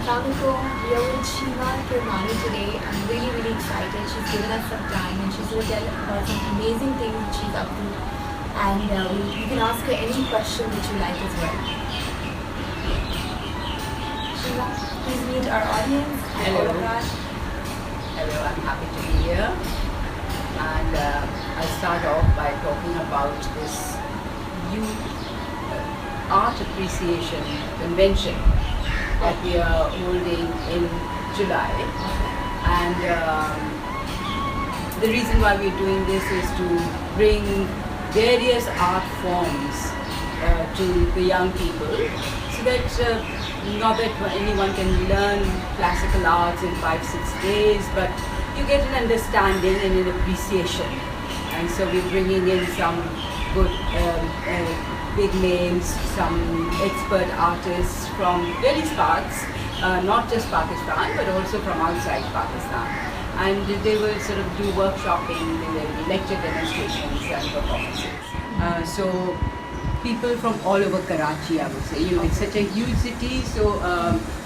Assalamualaikum. We are with Sheema Kermani today. I'm really excited. She's given us some time and she's going to tell about some amazing things that she's up to. And you can ask her any question that you like as well. Sheema, please meet our audience. Hello. AuratRaaj. Hello, I'm happy to be here. And I'll start off by talking about this youth art appreciation convention that we are holding in July. And the reason why we're doing this is to bring various art forms to the young people, so that not that anyone can learn classical arts in 5-6 days, but you get an understanding and an appreciation. And so we're bringing in some good big names, some expert artists from various parts, not just Pakistan, but also from outside Pakistan. And they will sort of do workshopping, there will be lecture demonstrations and performances. So people from all over Karachi, I would say. You know, it's such a huge city, so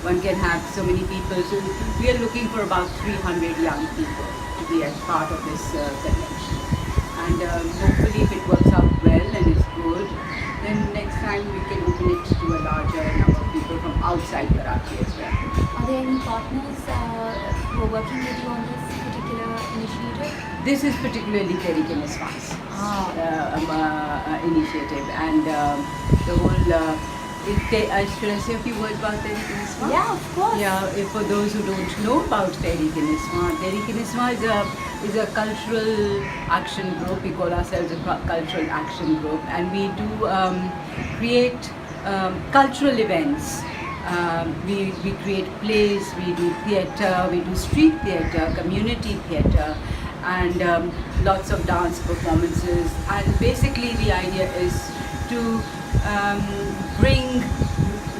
one can have so many people. So we are looking for about 300 young people to be as part of this convention. And hopefully if it works out well and is good, then next time we can open it to a larger number of people from outside Karachi as well. Are there any partners who are working with you on this particular initiative? This is particularly Tehrik and Niswan's initiative, and the whole. Should I say a few words about Tehrik and Niswan? Yeah, of course. Yeah, for those who don't know about Tehrik and Niswan, Tehrik and Niswan is a cultural action group. We call ourselves a cultural action group, and we do create cultural events. We create plays, we do theatre, we do street theatre, community theatre, and lots of dance performances. And basically the idea is to bring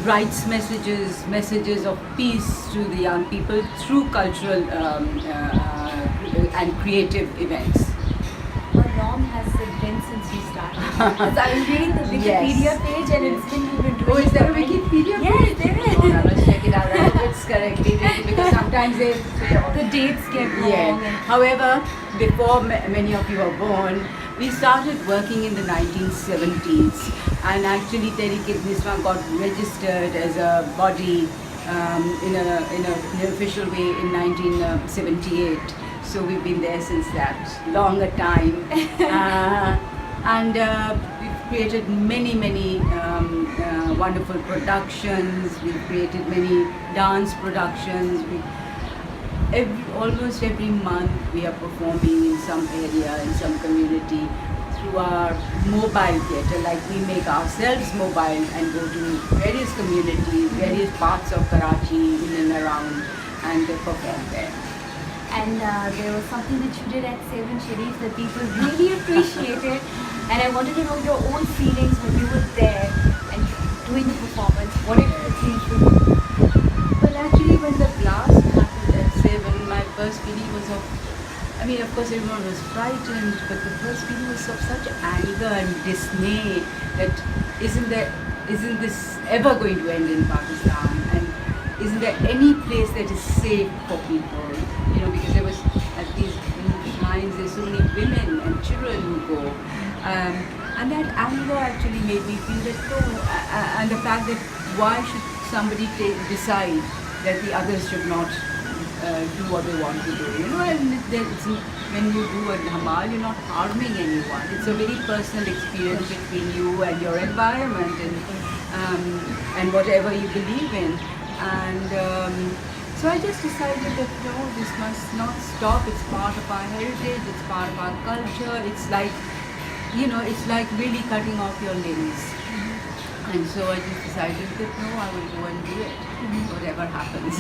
rights messages of peace to the young people through cultural and creative events. How long has it been since you started? Because I was reading the Wikipedia page and it's been you've been doing. Oh, is there a for many- Wikipedia Yes, page? there is. Oh, I must check it out. I hope it's correctly written, because sometimes they say all The dates get wrong. Yeah. And However, before many of you were born, we started working in the 1970s, and actually Tehrik and Niswan got registered as a body in an official way in 1978. So we've been there since that longer time, and we've created many wonderful productions. We've created many dance productions. Almost every month we are performing in some area, in some community, through our mobile theatre. Like we make ourselves mobile and go to various communities, various parts of Karachi, in and around, and perform there. And there was something that you did at Seven Sharif that people really appreciated, and I wanted to know your own feelings when you were there and doing the performance. What did it feel for you? Well, actually, when the blast happened at 7, my first feeling was of course everyone was frightened, but the first feeling was of such anger and dismay that isn't this ever going to end in Pakistan, and isn't there any place that is safe for people? You know, because there was at these shrines, there's so many women and children who go, and that anger actually made me feel that and the fact that why should somebody decide that the others should not do what they want to do, you know, and when you do a dhamal, you're not harming anyone. It's a very personal experience between you and your environment and whatever you believe in. And so I just decided that no, this must not stop. It's part of our heritage, it's part of our culture. It's like, you know, it's like really cutting off your limbs. And so I just decided that no, I will go and do it, whatever happens.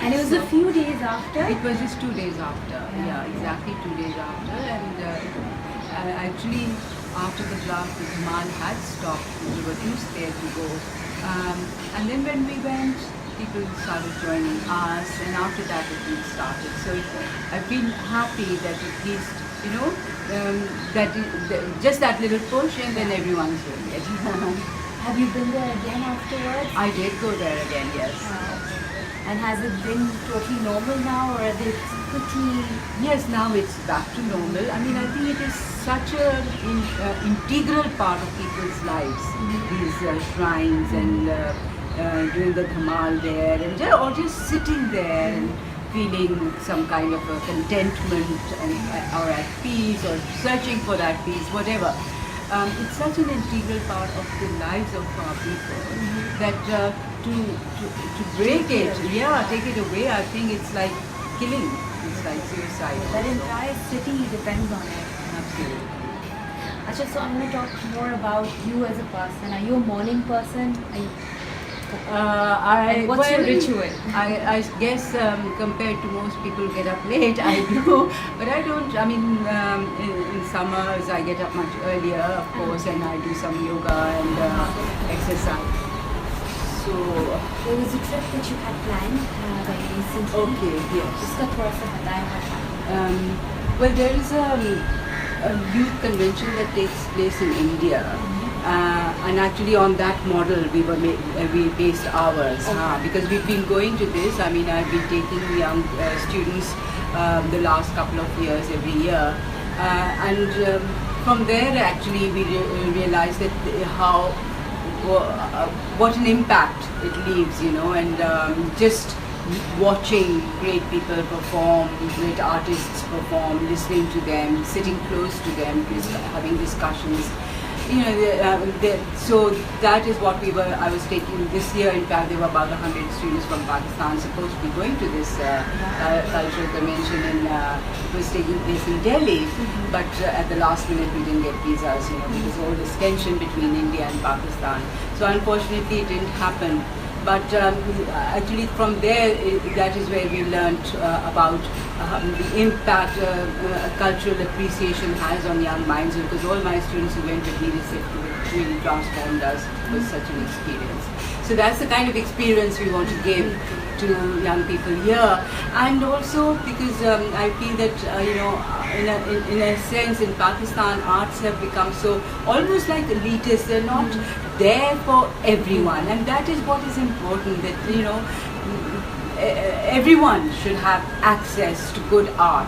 And it was a few days after. It was just 2 days after, yeah, exactly 2 days after. And actually, after the blast, the demand had stopped. We were too scared to go. And then when we went, people started joining us, and after that it started. So I feel happy that at least, you know, just that little push, and then everyone's doing it. Have you been there again afterwards? I did go there again, yes. And has it been totally normal now, or are they pretty? Yes, now it's back to normal. I mean, I think it is such a integral part of people's lives, these shrines and doing the dhamal there, and or just sitting there and feeling some kind of a contentment and or at peace or searching for that peace, whatever. It's such an integral part of the lives of our people that to break it, take it away, I think it's like killing. It's like suicide. That entire city depends on it. Absolutely. Achha, so I'm going to talk more about you as a person. Are you a morning person? And what's your ritual? I guess compared to most people who get up late, I do. But I don't, I mean, in summers I get up much earlier, of course, and I do some yoga and exercise. So there was a trip that you had planned very recently. Okay, yes. Uska thoda sa bataye what happened? Well, there is a youth convention that takes place in India. And actually on that model we based ours, because we've been going to this. I mean, I've been taking young students the last couple of years every year, and from there actually we realized that what an impact it leaves, you know, and just watching great people perform, great artists perform, listening to them, sitting close to them, having discussions. You know, so that is what I was taking this year. In fact, there were about 100 students from Pakistan supposed to be going to this cultural convention, and it was taking place in Delhi. But at the last minute, we didn't get visas, you know, because all this tension between India and Pakistan. So unfortunately, it didn't happen. But actually from there, that is where we learnt about the impact cultural appreciation has on young minds, because all my students who went with me, they said it really transformed us. It was such an experience. So that's the kind of experience we want to give to young people here. And also because I feel that, you know, in a sense in Pakistan, arts have become so almost like elitist. They're not there for everyone, and that is what is important, that, you know, everyone should have access to good art.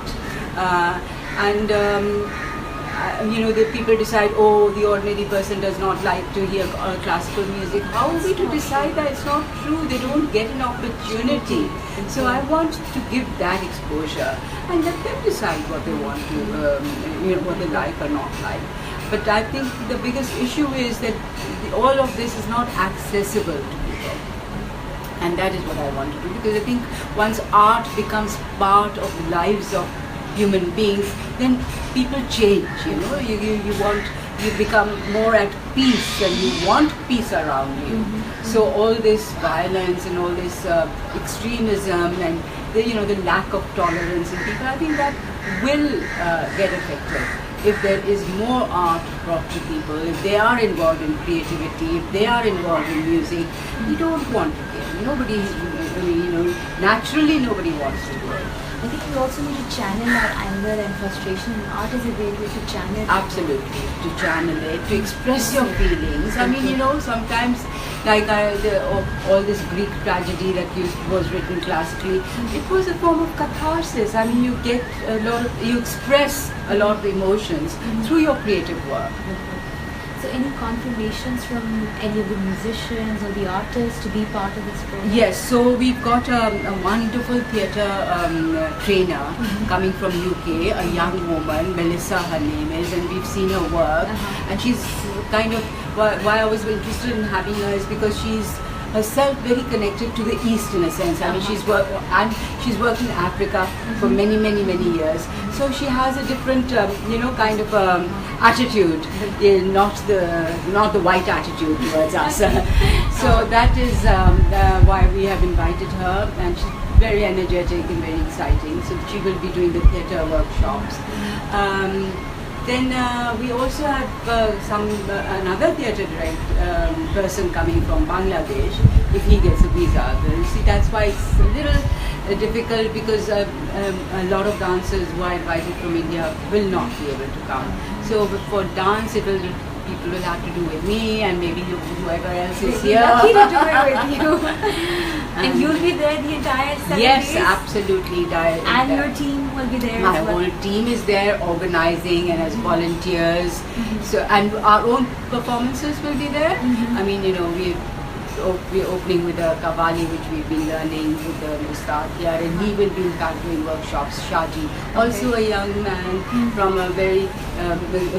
You know, the people decide, oh, the ordinary person does not like to hear classical music. How are we to decide that? It's not true. They don't get an opportunity. So I want to give that exposure and let them decide what they want to, you know, what they like or not like. But I think the biggest issue is that all of this is not accessible to people. And that is what I want to do, because I think once art becomes part of the lives of human beings, then people change, you know, you become more at peace, and you want peace around you. So all this violence and all this extremism and the lack of tolerance in people, I think that will get affected if there is more art brought to people, if they are involved in creativity, if they are involved in music. We don't want to kill. Nobody, naturally nobody wants to do it. I think we also need to channel our anger and frustration, and art is a great way to channel it. Absolutely, to channel it, to express your feelings. I mean, sometimes, like all this Greek tragedy that was written classically, it was a form of catharsis. I mean, you express a lot of emotions through your creative work. So any confirmations from any of the musicians or the artists to be part of this program? Yes, so we've got a wonderful theatre trainer coming from UK, a young woman, Melissa her name is, and we've seen her work. And she's kind of, why I was interested in having her is because she's herself very connected to the East in a sense. I mean, she's worked in Africa for many years. So she has a different, kind of attitude, not the white attitude towards us. So that is why we have invited her, and she's very energetic and very exciting. So she will be doing the theatre workshops. Then we also have another theatre person coming from Bangladesh, if he gets a visa. You see, that's why it's a little difficult, because a lot of dancers who are invited from India will not be able to come. So for dance, people will have to do with me, and maybe whoever else is here. Lucky to do it with you. And you'll be there the entire 7 Yes, days? absolutely. And your team will be there My as well? whole team is there organizing and as volunteers. So, and our own performances will be there. I mean, you know, we're opening with a Qawwali which we've been learning with the Ustad here, and he will be in fact doing workshops. Shaji, also a young man from a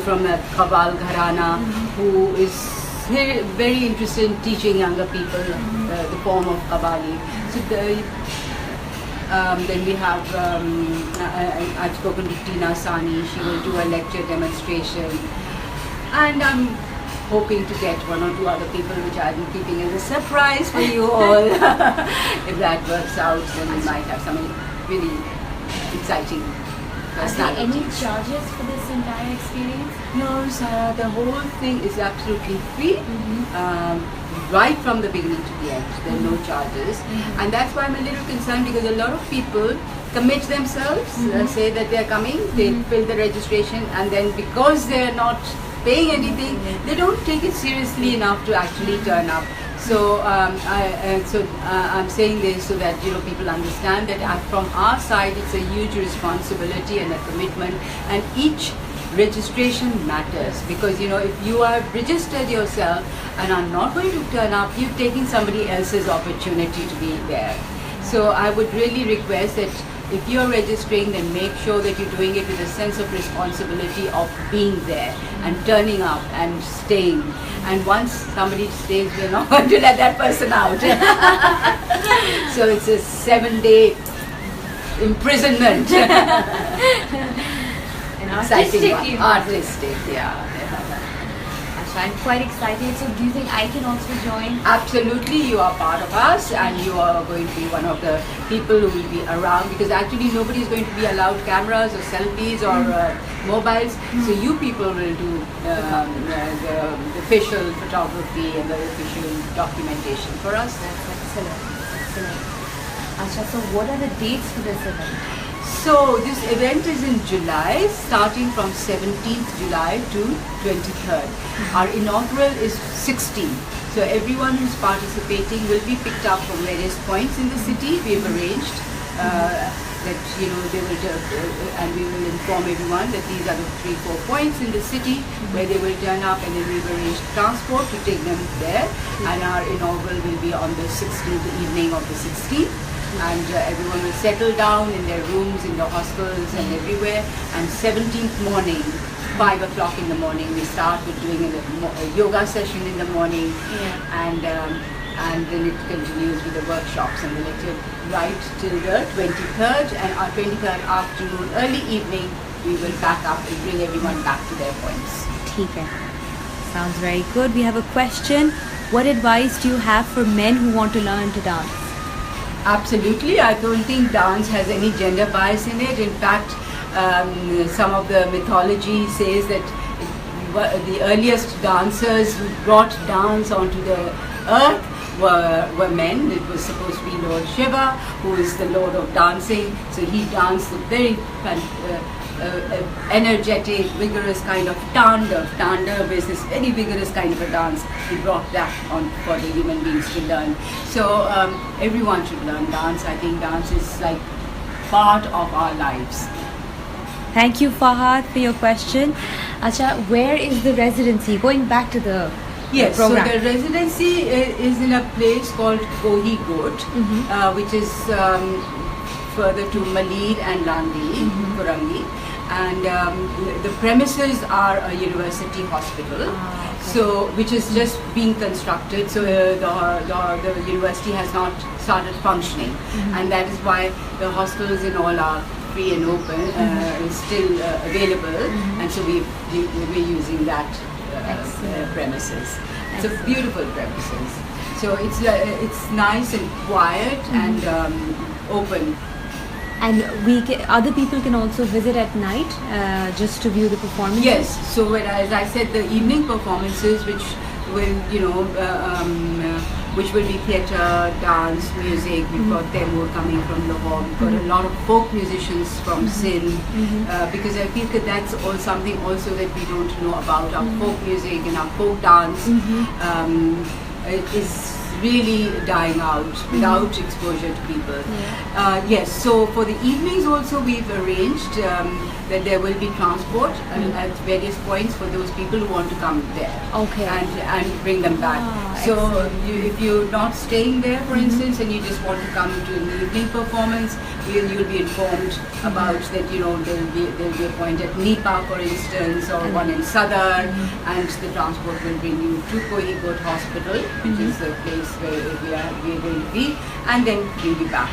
from a Qawwal Gharana who is very interested in teaching younger people the form of Qawwali. So then we have, I've spoken to Tina Sani, she will do a lecture demonstration, and I'm hoping to get 1 or 2 other people which I'm keeping as a surprise for you all. If that works out, then we might have some really exciting Are there personalities. any charges for this entire experience? No, Sarah, the whole thing is absolutely free, right from the beginning to the end. There are no charges, and that's why I'm a little concerned, because a lot of people commit themselves, say that they're coming, they fill the registration, and then because they're not paying anything, they don't take it seriously enough to actually turn up. So I'm saying this so that, you know, people understand that from our side it's a huge responsibility and a commitment, and each registration matters, because, you know, if you are registered yourself and are not going to turn up, you're taking somebody else's opportunity to be there. So I would really request that if you're registering, then make sure that you're doing it with a sense of responsibility of being there and turning up and staying. And once somebody stays, we're not going to let that person out. So it's a 7-day imprisonment. An Exciting artistic, one. Artistic, yeah. So I'm quite excited. So do you think I can also join? Absolutely, you are part of us, and you are going to be one of the people who will be around, because actually nobody is going to be allowed cameras or selfies or mobiles. So you people will do the official photography and the official documentation for us. That's excellent. Excellent. Asha, so what are the dates for this event? So this event is in July, starting from 17th July to 23rd. Our inaugural is 16th. So everyone who's participating will be picked up from various points in the city. We've arranged that, you know, they will and we will inform everyone that these are the 3-4 points in the city where they will turn up, and then we've arranged transport to take them there. And our inaugural will be on the 16th, the evening of the 16th. And everyone will settle down in their rooms, in the hostels and everywhere. And 17th morning, 5 o'clock in the morning, we start with doing a yoga session in the morning, and then it continues with the workshops and the lecture right till the 23rd. And on 23rd afternoon, early evening, we will pack up and bring everyone back to their points. ठीक है. Sounds very good. We have a question. What advice do you have for men who want to learn to dance? Absolutely, I don't think dance has any gender bias in it. In fact, some of the mythology says that the earliest dancers who brought dance onto the earth were men. It was supposed to be Lord Shiva, who is the Lord of dancing. So he danced a very energetic, vigorous kind of Tandav. Tandav is this very vigorous kind of a dance. He brought that on for the human beings to learn. So everyone should learn dance. I think dance is like part of our lives. Thank you, Fahad, for your question. Acha, where is the residency? Going back to the Yes, program. so the residency is in a place called Koohi, which is further to Maleed and Landhi, Kurangi. And the premises are a university hospital, so which is just being constructed. So the university has not started functioning, and that is why the hostels and all are free and open, still available, and so we're using that premises. It's a beautiful premises. So it's nice and quiet and open. And other people can also visit at night just to view the performances? Yes, so as I said, the evening performances, which will, which will be theatre, dance, music. We've got Tehrik coming from Lahore. We've got a lot of folk musicians from Sindh, because I feel that that's all something also that we don't know about. Our folk music and our folk dance is really dying out without exposure to people. Yes, so for the evenings also we've arranged that there will be transport at various points for those people who want to come there. Okay. And bring them back. So if you're not staying there, for instance, and you just want to come to an evening performance, you'll be informed about that. There'll be a point at Nipa, for instance, or one in Sadar, and the transport will bring you to Koohi Goth Hospital, which is the place where we are going to be, and then we'll be back.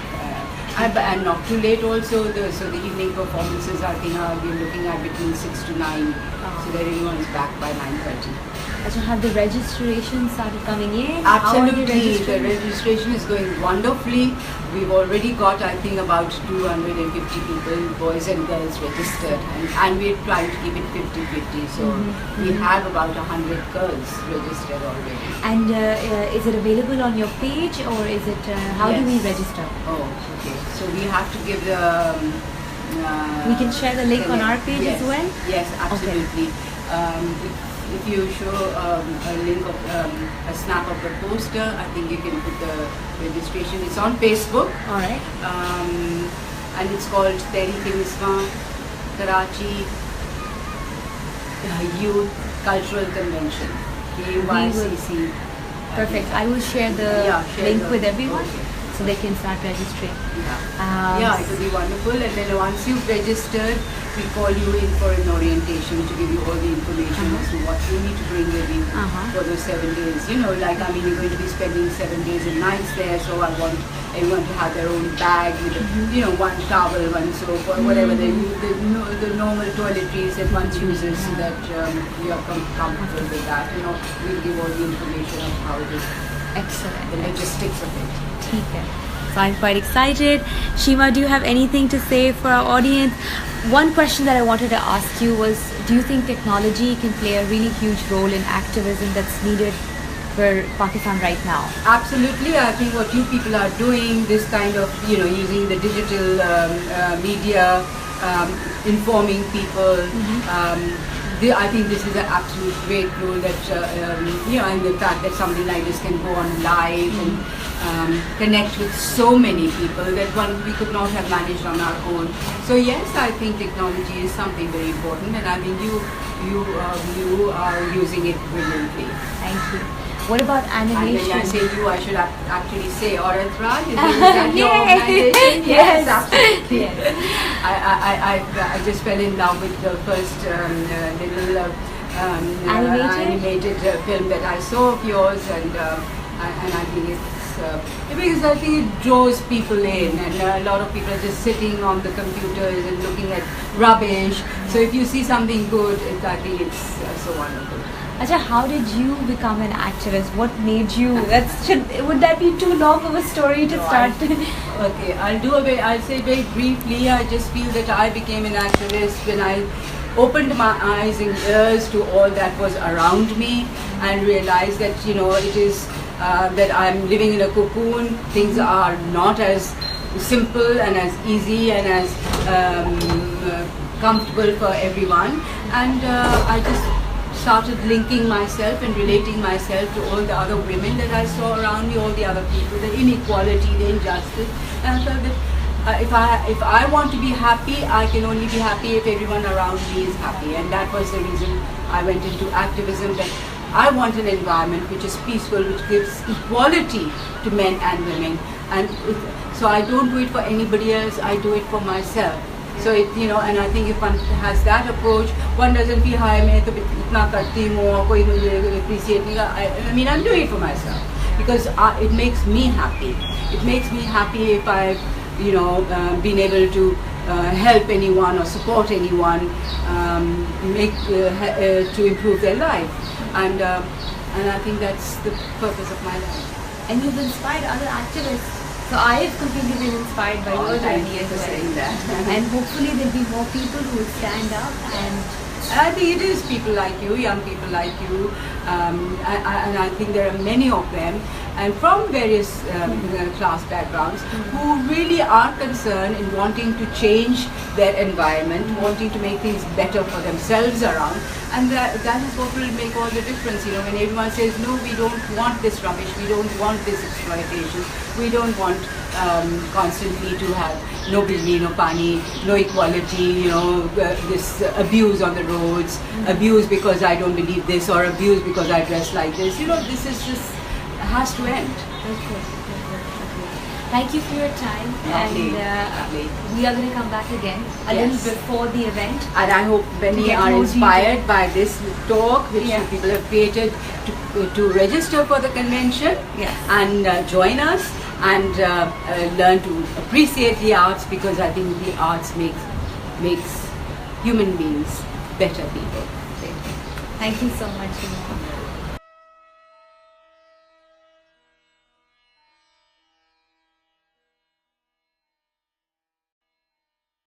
And not too late also. So the evening performances, I think, we're looking at between 6 to 9, so that everyone is back by 9:30. Have the registration started coming in? Absolutely, the registration is going wonderfully. We've already got, I think, about 250 people, boys and girls, registered, and we're trying to keep it 50-50. So we have about 100 girls registered already. And is it available on your page, or is it? How do we register? Oh, okay. So we have to give the. We can share the link on our page as well. Yes, absolutely. Okay. If you show a link of a snap of the poster, I think you can put the registration. It's on Facebook. All right. And it's called Tehrik Niswan Karachi Youth Cultural Convention. KYCC. Perfect. I will share the link with everyone. Okay. So they can start registering. It will be wonderful. And then once you've registered, we call you in for an orientation to give you all the information as to what you need to bring with you for those 7 days. You're going to be spending 7 days and nights there, so I want everyone to have their own bag with, one towel, one soap, or whatever the normal toiletries that one uses, so that you are comfortable with that. We'll give all the information of how it is. Excellent. The logistics of it. Okay. So I'm quite excited. Sheema, do you have anything to say for our audience? One question that I wanted to ask you was, do you think technology can play a really huge role in activism that's needed for Pakistan right now? Absolutely. I think what you people are doing, this kind of, using the digital media, informing people, I think this is an absolute great role that, and the fact that something like this can go on live and connect with so many people that we could not have managed on our own. So yes, I think technology is something very important, and I think you are using it brilliantly. Thank you. What about animation? And when I say you, I should actually say AuratRaaj. Is that your organization? Yes, absolutely. I just fell in love with the first little animated film that I saw of yours, and I think it's because I think it draws people in, and a lot of people are just sitting on the computers and looking at rubbish. So if you see something good, I think it's so wonderful. Acha, how did you become an activist? What made you? Would that be too long of a story to start? Okay, I'll say very briefly. I just feel that I became an activist when I opened my eyes and ears to all that was around me, and realized that it is that I'm living in a cocoon. Things are not as simple and as easy and as comfortable for everyone, and I just started linking myself and relating myself to all the other women that I saw around me, all the other people, the inequality, the injustice, and I felt that if I want to be happy, I can only be happy if everyone around me is happy, and that was the reason I went into activism. That I want an environment which is peaceful, which gives equality to men and women, and so I don't do it for anybody else. I do it for myself. So and I think if one has that approach, one doesn't feel I appreciate me. I mean, I'm doing it for myself because it makes me happy. It makes me happy if I've been able to help anyone or support anyone, to improve their life, and I think that's the purpose of my life. And you've inspired other activists. So I've completely been inspired by your journey as well. And hopefully there'll be more people who will stand up, and I think it is people like you, young people like you, and I think there are many of them, and from various class backgrounds, who really are concerned in wanting to change their environment, wanting to make things better for themselves around, And that is what will make all the difference, you know, when everyone says, no, we don't want this rubbish, we don't want this exploitation, we don't want constantly to have no bijli, no pani, no equality, you know, this abuse on the roads, abuse because I don't believe this, or abuse because I dress like this. You know, this has to end. Okay. Thank you for your time, Lovely. and we are going to come back again a Yes. little before the event. And I hope many get are more inspired by this talk, which Yeah. you people have created to register for the convention Yes. and join us and learn to appreciate the arts, because I think the arts makes human beings better people. Thank you so much, Sheema.